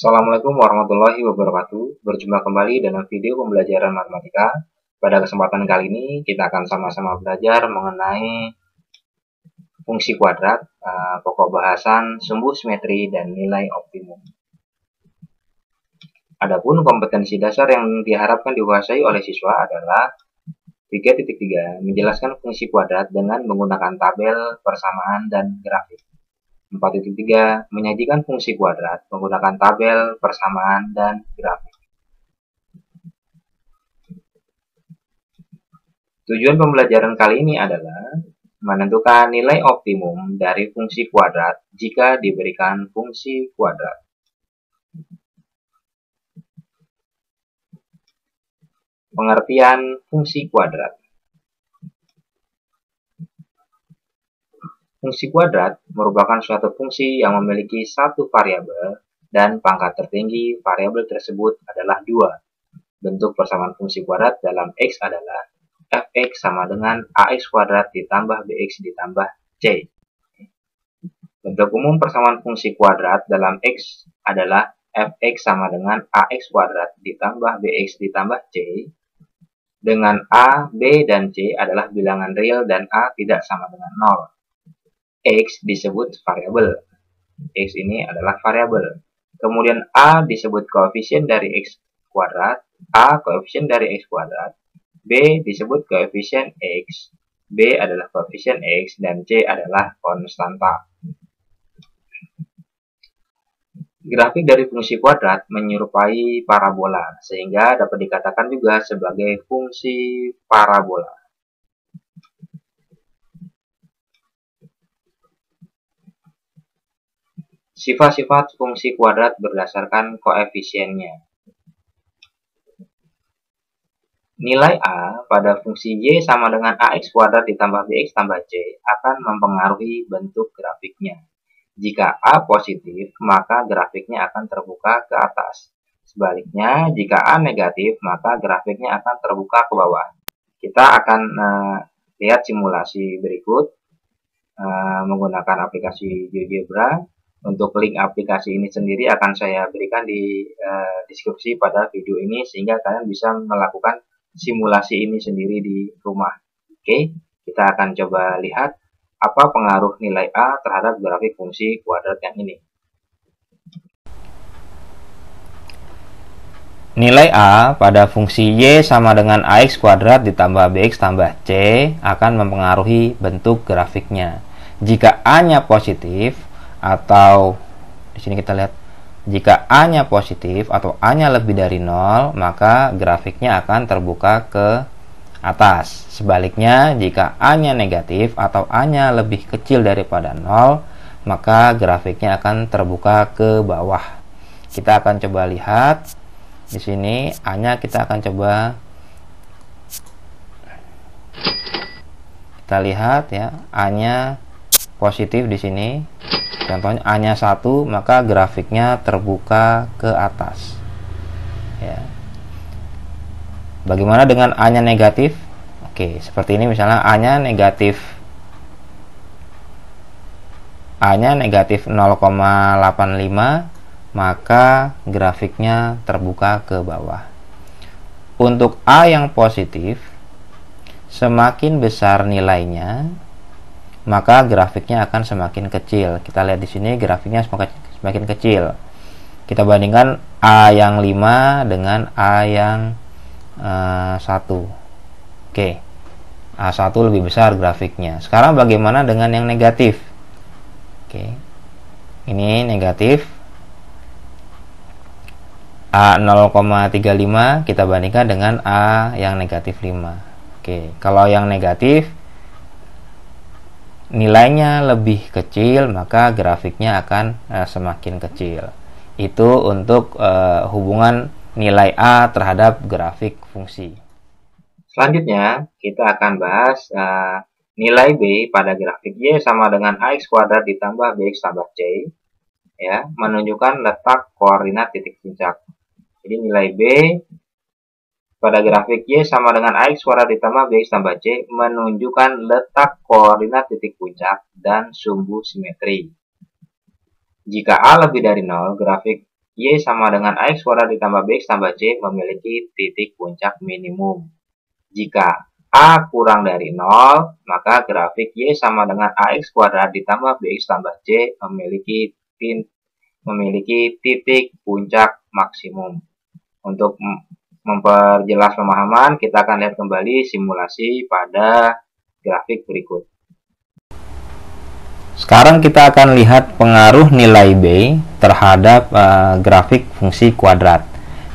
Assalamualaikum warahmatullahi wabarakatuh. Berjumpa kembali dalam video pembelajaran matematika. Pada kesempatan kali ini kita akan sama-sama belajar mengenai fungsi kuadrat, pokok bahasan, sumbu simetri, dan nilai optimum. Adapun kompetensi dasar yang diharapkan dikuasai oleh siswa adalah 3.3 menjelaskan fungsi kuadrat dengan menggunakan tabel, persamaan, dan grafik. 4.3 menyajikan fungsi kuadrat menggunakan tabel, persamaan, dan grafik. Tujuan pembelajaran kali ini adalah menentukan nilai optimum dari fungsi kuadrat jika diberikan fungsi kuadrat. Pengertian fungsi kuadrat. Fungsi kuadrat merupakan suatu fungsi yang memiliki satu variabel dan pangkat tertinggi variabel tersebut adalah 2. Bentuk persamaan fungsi kuadrat dalam X adalah fx sama dengan ax kuadrat ditambah bx ditambah c. Bentuk umum persamaan fungsi kuadrat dalam X adalah fx sama dengan ax kuadrat ditambah bx ditambah c, dengan a, b, dan c adalah bilangan real dan a tidak sama dengan 0. X disebut variabel. X ini adalah variabel. Kemudian A disebut koefisien dari X kuadrat, A koefisien dari X kuadrat, B disebut koefisien X, B adalah koefisien X, dan C adalah konstanta. Grafik dari fungsi kuadrat menyerupai parabola, sehingga dapat dikatakan juga sebagai fungsi parabola. Sifat-sifat fungsi kuadrat berdasarkan koefisiennya. Nilai A pada fungsi Y sama dengan AX kuadrat ditambah BX tambah C akan mempengaruhi bentuk grafiknya. Jika A positif, maka grafiknya akan terbuka ke atas. Sebaliknya, jika A negatif, maka grafiknya akan terbuka ke bawah. Kita akan lihat simulasi berikut menggunakan aplikasi GeoGebra. Untuk link aplikasi ini sendiri akan saya berikan di deskripsi pada video ini sehingga kalian bisa melakukan simulasi ini sendiri di rumah. Oke, kita akan coba lihat apa pengaruh nilai A terhadap grafik fungsi kuadrat yang ini. Nilai A pada fungsi Y sama dengan AX kuadrat ditambah BX tambah C akan mempengaruhi bentuk grafiknya. Jika A-nya positif, atau di sini kita lihat jika A-nya positif atau A-nya lebih dari 0, maka grafiknya akan terbuka ke atas. Sebaliknya, jika A-nya negatif atau A-nya lebih kecil daripada 0, maka grafiknya akan terbuka ke bawah. Kita akan coba lihat di sini A-nya, kita akan coba kita lihat ya, A-nya positif di sini. Contohnya A-nya 1, maka grafiknya terbuka ke atas. Ya. Bagaimana dengan A-nya negatif? Oke, seperti ini misalnya A-nya negatif 0,85, maka grafiknya terbuka ke bawah. Untuk A yang positif, semakin besar nilainya, maka grafiknya akan semakin kecil. Kita lihat di sini grafiknya semakin kecil. Kita bandingkan A yang 5 dengan A yang 1. Oke, A1 lebih besar grafiknya. Sekarang bagaimana dengan yang negatif? Oke, ini negatif A 0,35 kita bandingkan dengan A yang negatif 5. Oke, kalau yang negatif nilainya lebih kecil, maka grafiknya akan semakin kecil. Itu untuk hubungan nilai A terhadap grafik fungsi. Selanjutnya, kita akan bahas nilai B pada grafik Y sama dengan AX kuadrat ditambah BX tambah C, ya, menunjukkan letak koordinat titik puncak. Jadi nilai B pada grafik Y sama dengan AX kuadrat ditambah BX tambah C menunjukkan letak koordinat titik puncak dan sumbu simetri. Jika A lebih dari 0, grafik Y sama dengan AX kuadrat ditambah BX tambah C memiliki titik puncak minimum. Jika A kurang dari 0, maka grafik Y sama dengan AX kuadrat ditambah BX tambah C memiliki titik puncak maksimum. Untuk memperjelas pemahaman, kita akan lihat kembali simulasi pada grafik berikut. Sekarang kita akan lihat pengaruh nilai B terhadap grafik fungsi kuadrat.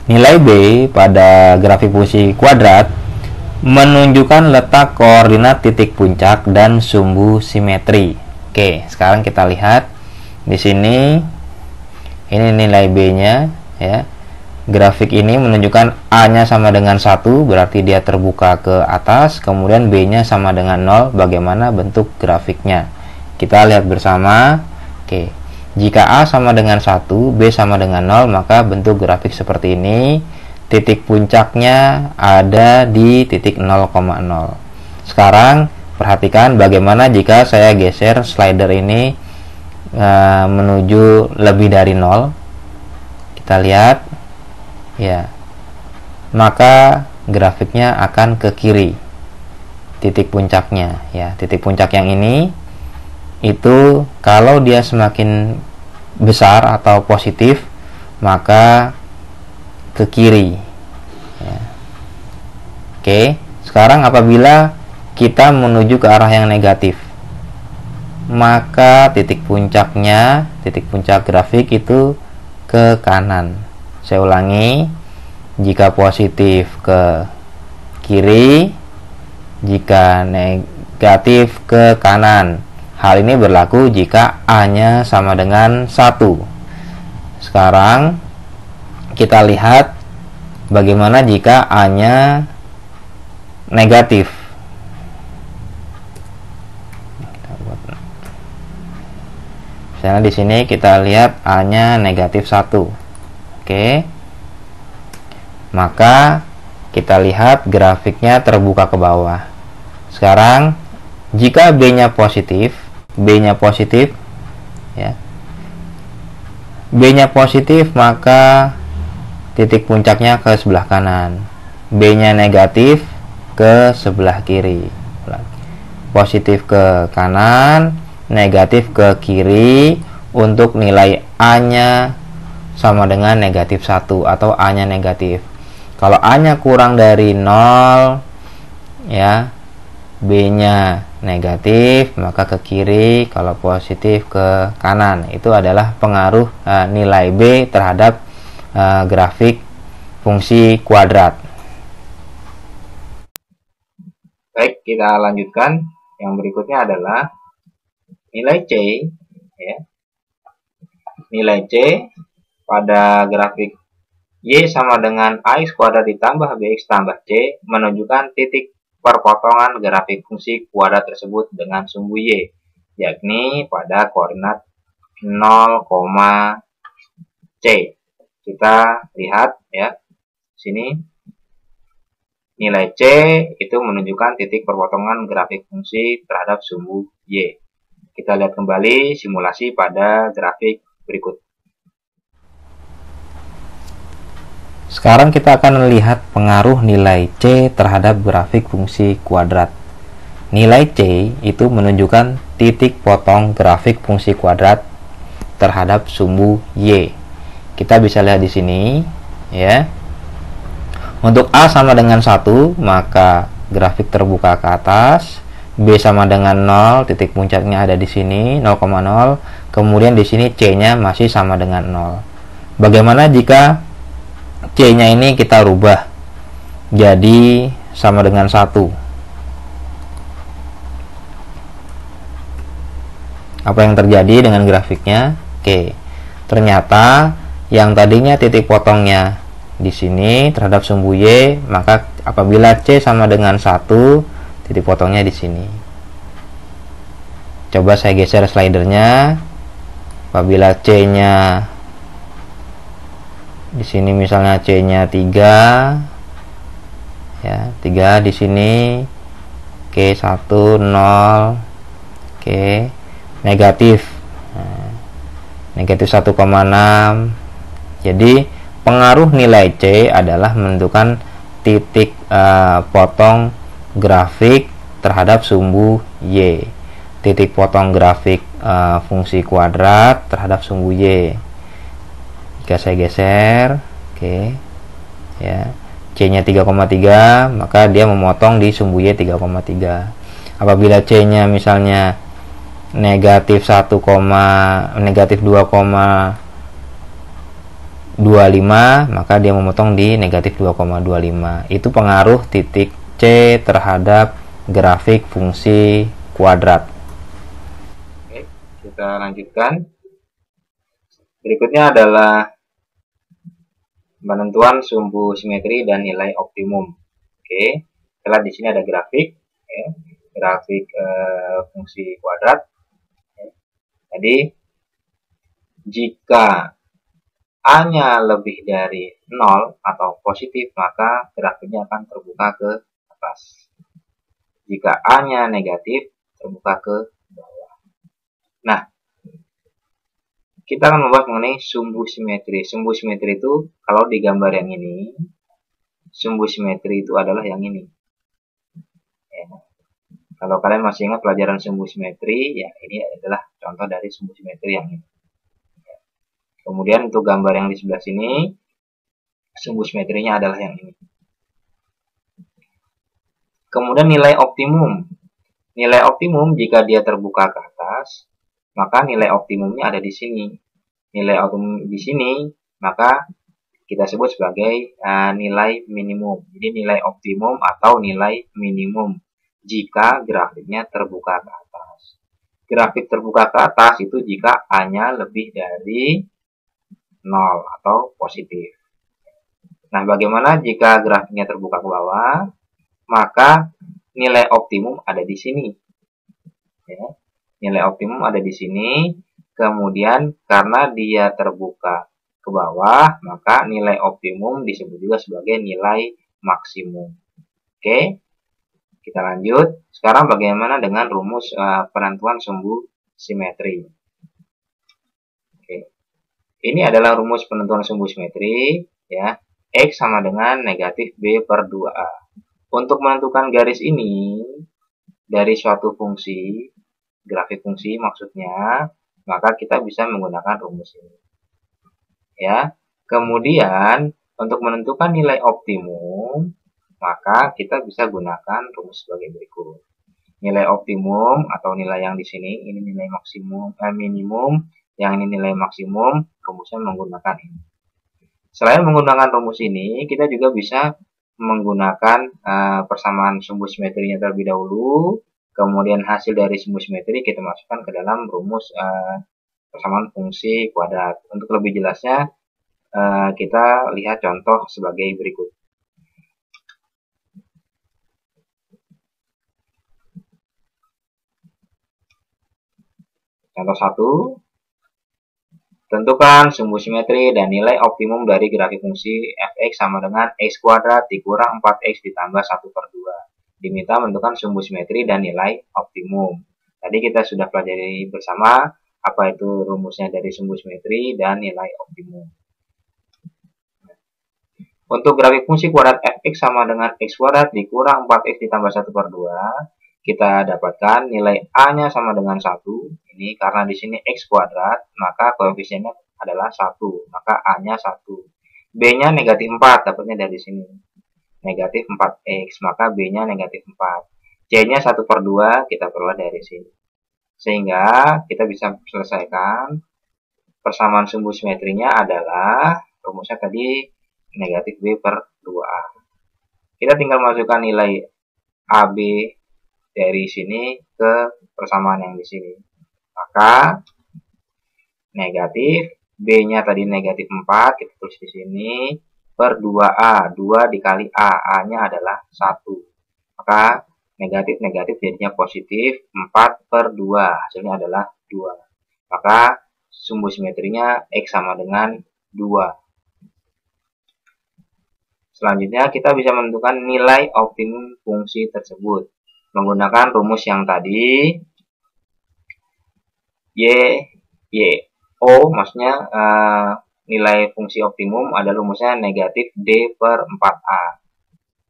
Nilai B pada grafik fungsi kuadrat menunjukkan letak koordinat titik puncak dan sumbu simetri. Oke, sekarang kita lihat di sini. Ini nilai B-nya ya. Grafik ini menunjukkan A-nya sama dengan 1, berarti dia terbuka ke atas, kemudian B-nya sama dengan 0. Bagaimana bentuk grafiknya? Kita lihat bersama. Oke. Jika A sama dengan 1, B sama dengan 0, maka bentuk grafik seperti ini. Titik puncaknya ada di titik 0,0. Sekarang perhatikan bagaimana jika saya geser slider ini menuju lebih dari 0. Kita lihat ya, maka grafiknya akan ke kiri titik puncaknya ya. Titik puncak yang ini itu kalau dia semakin besar atau positif, maka ke kiri ya. Oke, sekarang apabila kita menuju ke arah yang negatif, maka titik puncak grafik itu ke kanan. Saya ulangi, jika positif ke kiri, jika negatif ke kanan. Hal ini berlaku jika A-nya sama dengan 1. Sekarang kita lihat bagaimana jika A-nya negatif. Misalnya di sini kita lihat A-nya negatif 1. Oke. Maka kita lihat grafiknya terbuka ke bawah. Sekarang jika B-nya positif ya. B-nya positif, maka titik puncaknya ke sebelah kanan. B-nya negatif ke sebelah kiri. Positif ke kanan, negatif ke kiri. Untuk nilai A-nya sama dengan negatif 1 atau A-nya negatif. Kalau A-nya kurang dari 0 ya, B-nya negatif, maka ke kiri. Kalau positif ke kanan. Itu adalah pengaruh nilai B terhadap grafik fungsi kuadrat. Baik, kita lanjutkan. Yang berikutnya adalah nilai C ya. Nilai C pada grafik Y sama dengan AX kuadrat ditambah BX tambah C menunjukkan titik perpotongan grafik fungsi kuadrat tersebut dengan sumbu Y, yakni pada koordinat 0, C. Kita lihat ya, sini nilai C itu menunjukkan titik perpotongan grafik fungsi terhadap sumbu Y. Kita lihat kembali simulasi pada grafik berikut. Sekarang kita akan melihat pengaruh nilai C terhadap grafik fungsi kuadrat. Nilai C itu menunjukkan titik potong grafik fungsi kuadrat terhadap sumbu Y. Kita bisa lihat di sini ya. Untuk A sama dengan 1, maka grafik terbuka ke atas. B sama dengan 0, titik puncaknya ada di sini 0,0. Kemudian di sini C-nya masih sama dengan 0. Bagaimana jika C-nya ini kita rubah jadi sama dengan 1? Apa yang terjadi dengan grafiknya? Oke, ternyata yang tadinya titik potongnya di sini terhadap sumbu Y, maka apabila C sama dengan 1, titik potongnya di sini. Coba saya geser slidernya. Apabila C-nya di sini misalnya C-nya 3 ya, 3 di sini. Oke, 1 0. Oke, negatif. Nah, negatif 1,6. Jadi pengaruh nilai C adalah menentukan titik potong grafik terhadap sumbu Y. Titik potong grafik fungsi kuadrat terhadap sumbu Y. Jika saya geser, oke, ya, C-nya 3,3, maka dia memotong di sumbu Y 3,3. Apabila C-nya misalnya negatif 2,25, maka dia memotong di negatif 2,25. Itu pengaruh titik C terhadap grafik fungsi kuadrat. Oke, kita lanjutkan. Berikutnya adalah penentuan sumbu simetri dan nilai optimum. Oke, setelah di sini ada grafik, ya, grafik fungsi kuadrat. Jadi jika A-nya lebih dari 0 atau positif, maka grafiknya akan terbuka ke atas. Jika A-nya negatif, terbuka ke bawah. Nah, kita akan membahas mengenai sumbu simetri. Sumbu simetri itu, kalau di gambar yang ini, sumbu simetri itu adalah yang ini. Ya. Kalau kalian masih ingat pelajaran sumbu simetri, ya ini adalah contoh dari sumbu simetri yang ini. Ya. Kemudian untuk gambar yang di sebelah sini, sumbu simetrinya adalah yang ini. Kemudian nilai optimum. Nilai optimum jika dia terbuka ke atas, maka nilai optimumnya ada di sini. Nilai optimum di sini, maka kita sebut sebagai nilai minimum. Jadi nilai optimum atau nilai minimum jika grafiknya terbuka ke atas. Grafik terbuka ke atas itu jika A-nya lebih dari 0 atau positif. Nah, bagaimana jika grafiknya terbuka ke bawah? Maka nilai optimum ada di sini. Ya. Nilai optimum ada di sini. Kemudian karena dia terbuka ke bawah, maka nilai optimum disebut juga sebagai nilai maksimum. Oke, kita lanjut. Sekarang bagaimana dengan rumus penentuan sumbu simetri? Oke, ini adalah rumus penentuan sumbu simetri. Ya, X sama dengan negatif B per 2A. Untuk menentukan garis ini dari suatu fungsi, grafik fungsi maksudnya, maka kita bisa menggunakan rumus ini. Ya. Kemudian untuk menentukan nilai optimum, maka kita bisa gunakan rumus sebagai berikut. Nilai optimum atau nilai yang di sini ini nilai maksimum minimum, yang ini nilai maksimum, rumusnya menggunakan ini. Selain menggunakan rumus ini, kita juga bisa menggunakan persamaan sumbu simetrinya terlebih dahulu. Kemudian hasil dari sumbu simetri kita masukkan ke dalam rumus persamaan fungsi kuadrat. Untuk lebih jelasnya, kita lihat contoh sebagai berikut. Contoh 1. Tentukan sumbu simetri dan nilai optimum dari grafik fungsi fx sama dengan x kuadrat dikurang 4x ditambah 1/2. Diminta menentukan sumbu simetri dan nilai optimum. Tadi kita sudah pelajari bersama apa itu rumusnya dari sumbu simetri dan nilai optimum. Untuk grafik fungsi kuadrat fx sama dengan x kuadrat dikurang 4x ditambah 1/2, kita dapatkan nilai A-nya sama dengan 1. Ini karena di sini x kuadrat, maka koefisiennya adalah 1, maka A-nya 1. B-nya negatif 4, dapatnya dari sini. Negatif 4x, maka B-nya negatif 4. C-nya 1/2, kita peroleh dari sini. Sehingga kita bisa selesaikan persamaan sumbu simetrinya adalah, rumusnya tadi negatif B per 2A. Kita tinggal masukkan nilai AB dari sini ke persamaan yang di sini. Maka negatif B-nya tadi negatif 4, kita tulis di sini, per 2A. 2 dikali A, A-nya adalah 1. Maka negatif-negatif jadinya positif, 4/2, hasilnya adalah 2. Maka sumbu simetrinya X sama dengan 2. Selanjutnya kita bisa menentukan nilai optimum fungsi tersebut menggunakan rumus yang tadi. O maksudnya nilai fungsi optimum adalah rumusnya negatif D per 4A.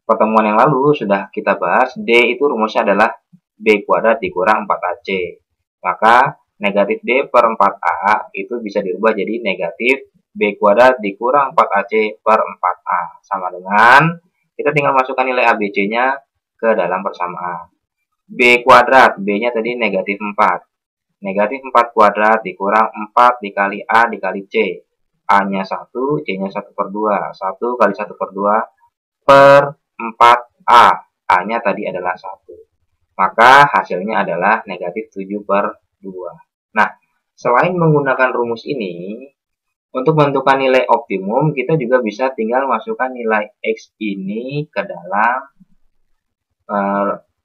Pertemuan yang lalu sudah kita bahas, D itu rumusnya adalah B kuadrat dikurang 4AC. Maka negatif D per 4A itu bisa dirubah jadi negatif B kuadrat dikurang 4AC per 4A. Sama dengan, kita tinggal masukkan nilai ABC-nya ke dalam persamaan. B kuadrat, B-nya tadi negatif 4. Negatif 4 kuadrat dikurang 4 dikali A dikali C. A-nya 1, C-nya 1 per 2. 1 kali 1 per 2 per 4A. A-nya tadi adalah 1. Maka hasilnya adalah negatif 7 per 2. Nah, selain menggunakan rumus ini, untuk menentukan nilai optimum, kita juga bisa tinggal masukkan nilai X ini ke dalam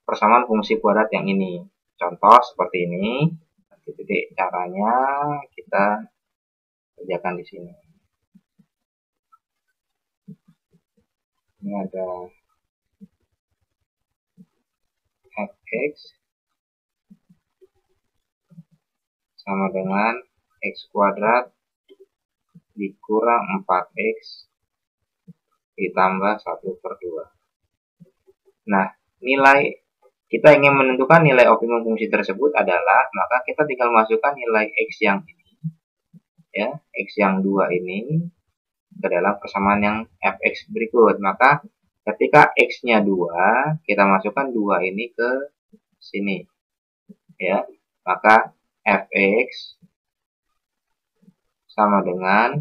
persamaan fungsi kuadrat yang ini. Contoh seperti ini. Titik caranya kita kerjakan di sini. Ini ada fx sama dengan x kuadrat dikurang 4x ditambah 1 per 2. Nah, kita ingin menentukan nilai optimum fungsi tersebut adalah, maka kita tinggal masukkan nilai x yang ini, ya, x yang 2 ini ke dalam persamaan yang fx berikut. Maka ketika x-nya 2, kita masukkan 2 ini ke sini, ya. Maka fx sama dengan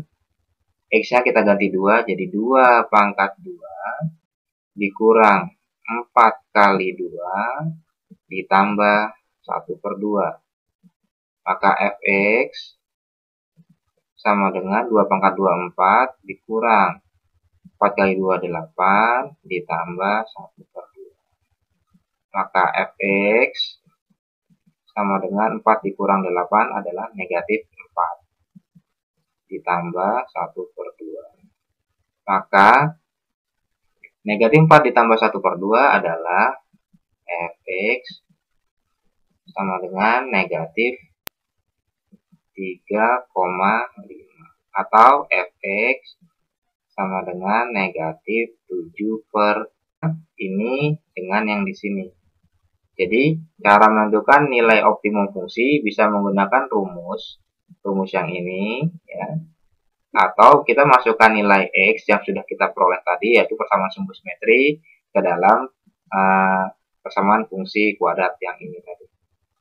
x-nya kita ganti 2 jadi 2 pangkat 2 dikurang 4 kali 2 ditambah 1 per 2. Maka fx sama dengan 2 pangkat 2 4 dikurang 4 kali 2 8 ditambah 1 per 2. Maka fx sama dengan 4 dikurang 8 adalah negatif 4 ditambah 1 per 2. Maka negatif 4 ditambah 1 per 2 adalah fx sama dengan negatif 3,5 atau fx sama dengan negatif 7 per ini dengan yang di sini. Jadi cara menentukan nilai optimum fungsi bisa menggunakan rumus yang ini, ya. Atau kita masukkan nilai X yang sudah kita peroleh tadi, yaitu persamaan sumbu simetri, ke dalam persamaan fungsi kuadrat yang ini tadi.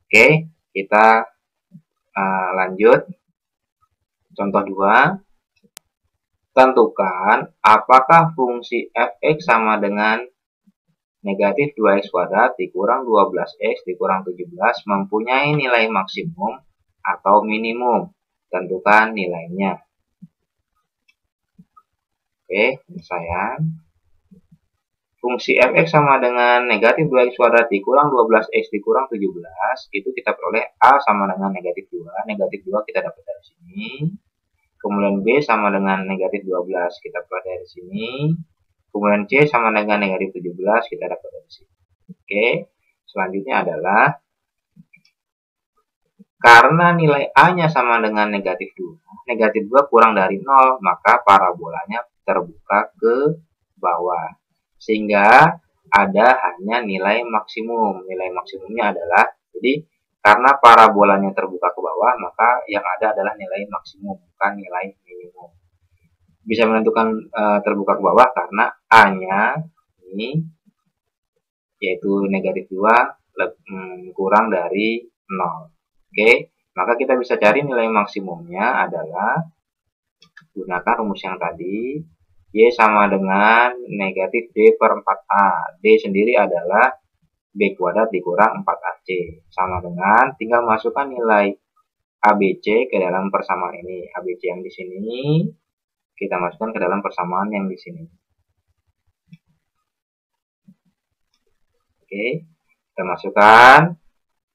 Oke, kita lanjut. Contoh 2. Tentukan apakah fungsi fx sama dengan negatif 2x kuadrat dikurang 12x dikurang 17 mempunyai nilai maksimum atau minimum. Tentukan nilainya. Oke, penyelesaian. Fungsi fx sama dengan negatif 2x kuadrat dikurang 12x dikurang 17, itu kita peroleh A sama dengan negatif 2. Negatif 2 kita dapat dari sini. Kemudian B sama dengan negatif 12 kita peroleh dari sini. Kemudian C sama dengan negatif 17 kita dapat dari sini. Oke, selanjutnya adalah karena nilai A-nya sama dengan negatif 2, negatif 2 kurang dari 0, maka parabolanya terbuka ke bawah. Sehingga ada hanya nilai maksimum. Nilai maksimumnya adalah, jadi karena parabolanya terbuka ke bawah, maka yang ada adalah nilai maksimum, bukan nilai minimum. Bisa menentukan terbuka ke bawah karena A-nya ini, yaitu negatif 2 kurang dari 0. Oke, maka kita bisa cari nilai maksimumnya adalah gunakan rumus yang tadi. Y sama dengan negatif D per 4A. D sendiri adalah B kuadrat dikurang 4AC. Sama dengan, tinggal masukkan nilai ABC ke dalam persamaan ini. ABC yang di sini, kita masukkan ke dalam persamaan yang di sini. Oke, kita masukkan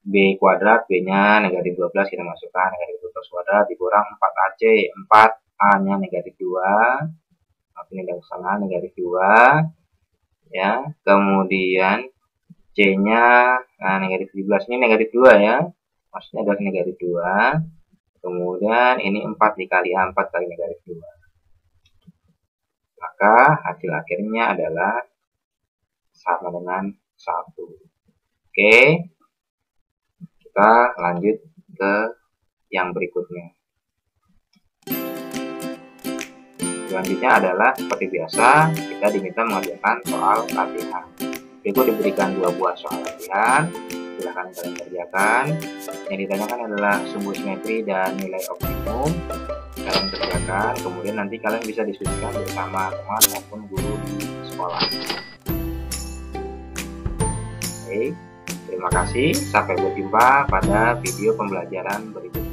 B kuadrat, B-nya negatif 12, kita masukkan negatif 12 kuadrat dikurang 4AC. 4A-nya negatif 2. Ini dari sana negatif 2, ya. Kemudian C-nya negatif 17, ini negatif 2, ya. Maksudnya adalah negatif 2. Kemudian ini 4 dikali 4 kali negatif 2. Maka hasil akhirnya adalah sama dengan 1. Oke, kita lanjut ke yang berikutnya. Selanjutnya adalah seperti biasa, kita diminta mengerjakan soal latihan. Berikut diberikan 2 buah soal latihan, silahkan kalian kerjakan. Yang ditanyakan adalah sumbu simetri dan nilai optimum. Kalian kerjakan, kemudian nanti kalian bisa diskusikan bersama teman maupun guru di sekolah. Oke, terima kasih. Sampai berjumpa pada video pembelajaran berikutnya.